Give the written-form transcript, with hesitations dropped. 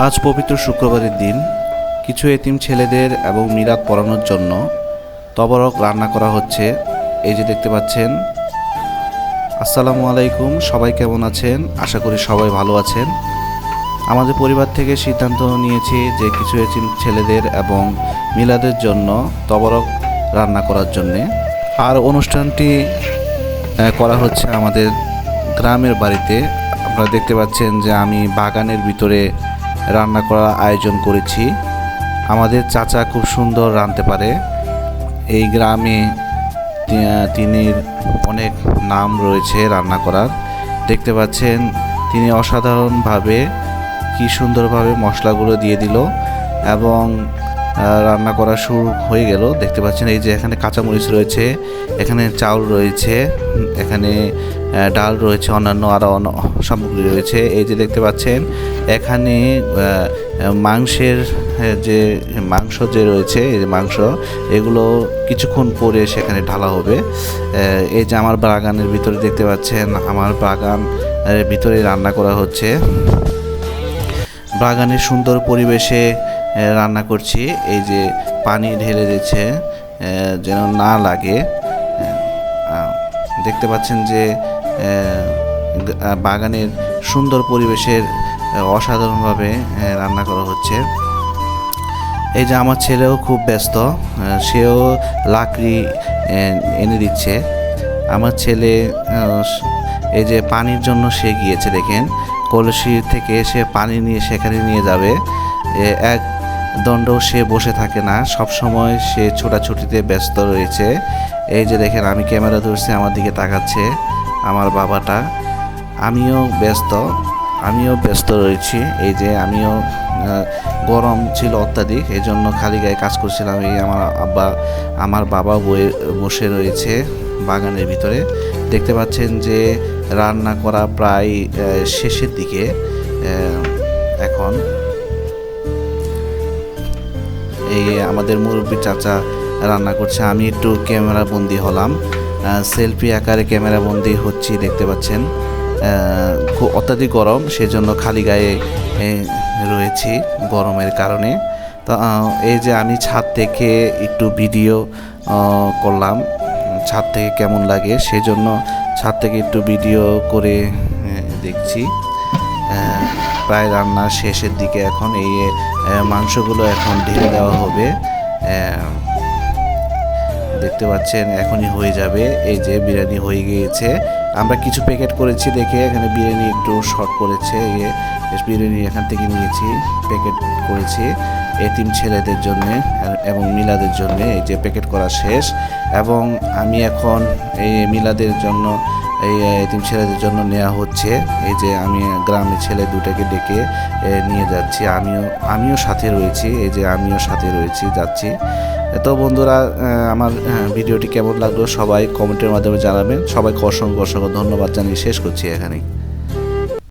আজ পবিত্র শুক্রবারের দিন কিছু এতিম ছেলেদের এবং মিলাদ পড়ানোর জন্য তবরক রান্না করা হচ্ছে। এই যে দেখতে পাচ্ছেন। আসসালামু আলাইকুম, সবাই কেমন আছেন? আশা করি সবাই ভালো আছেন। আমাদের পরিবার থেকে সিদ্ধান্ত নিয়েছি যে কিছু এতিম ছেলেদের এবং মিলাদের জন্য তবরক রান্না করার জন্যে। আর অনুষ্ঠানটি করা হচ্ছে আমাদের গ্রামের বাড়িতে। আপনারা দেখতে পাচ্ছেন যে আমি বাগানের ভিতরে রান্না করার আয়োজন করেছি। আমাদের চাচা খুব সুন্দর রাঁধতে পারে। এই গ্রামে তিনি অনেক নাম রয়েছে রান্না করার। দেখতে পাচ্ছেন তিনি অসাধারণভাবে কি সুন্দরভাবে মশলাগুলো দিয়ে দিল এবং রান্না করা শুরু হয়ে গেল। দেখতে পাচ্ছেন এই যে এখানে কাঁচামরিচ রয়েছে, এখানে চাউল রয়েছে, এখানে ডাল রয়েছে, অন্যান্য আরও সামগ্রী রয়েছে। এই যে দেখতে পাচ্ছেন এখানে মাংসের মাংস যে রয়েছে, এই যে মাংস এগুলো কিছুক্ষণ পরে সেখানে ঢালা হবে। এই যে আমার বাগানের ভিতরে দেখতে পাচ্ছেন, আমার বাগানের ভিতরে রান্না করা হচ্ছে। বাগানের সুন্দর পরিবেশে রান্না করছি। এই যে পানি ঢেলে দিচ্ছে যেন না লাগে। দেখতে পাচ্ছেন যে বাগানের সুন্দর পরিবেশের অসাধারণভাবে রান্না করা হচ্ছে। এই যে আমার ছেলেও খুব ব্যস্ত, সেও লাকড়ি এনে দিচ্ছে। আমার ছেলে এই যে পানির জন্য সে গিয়েছে, দেখেন কলসি থেকে সে পানি নিয়ে সেখানে নিয়ে যাবে। এক দণ্ড সে বসে থাকে না, সব সময় সে ছোটাছুটিতে ব্যস্ত রয়েছে। এই যে দেখেন আমি ক্যামেরা ধরছি, আমার দিকে তাকাচ্ছে আমার বাবাটা। আমিও ব্যস্ত রয়েছি। এই যে আমিও গরম ছিল অত্যাধিক, এই জন্য খালি গায়ে কাজ করছিলাম। এই আমার বাবা বসে রয়েছে বাগানের ভিতরে। দেখতে পাচ্ছেন যে রান্না করা প্রায় শেষের দিকে। এখন এই আমাদের মুরব্বী চাচা রান্না করছে, আমি একটু ক্যামেরা বন্দি হলাম, সেলফি আকারে ক্যামেরা বন্দি হচ্ছি। দেখতে পাচ্ছেন খুব অত্যাধিক গরম, সেজন্য খালি গায়ে রয়েছি গরমের কারণে। তো এই যে আমি ছাদ থেকে একটু ভিডিও করলাম, ছাদ থেকে কেমন লাগে সেজন্য ছাদ থেকে একটু ভিডিও করে দেখছি। প্রায় রান্নার শেষের দিকে এখন। এই মাংসগুলো এখন ঢেলে দেওয়া হবে। দেখতে পাচ্ছেন এখনই হয়ে যাবে। এই যে বিরিয়ানি হয়ে গিয়েছে। আমরা কিছু প্যাকেট করেছি দেখে এখানে বিরিয়ানি একটু শর্ট করেছে। বিরিয়ানি এখান থেকে নিয়েছি, প্যাকেট করেছি এতিম ছেলেদের জন্য এবং মিলাদের জন্য। এই যে প্যাকেট করা শেষ এবং আমি এখন এই মিলাদের জন্য, এই এতিম ছেলেদের জন্য নেওয়া হচ্ছে। এই যে আমি গ্রামের ছেলে দুটাকে ডেকে নিয়ে যাচ্ছি, আমিও সাথে রয়েছি। এই যে আমিও সাথে রয়েছি, যাচ্ছি। তো বন্ধুরা, আমার ভিডিওটি কেমন লাগলো সবাই কমেন্টের মাধ্যমে জানাবেন। সবাইকে অসংখ্য ধন্যবাদ জানিয়ে শেষ করছি এখানেই।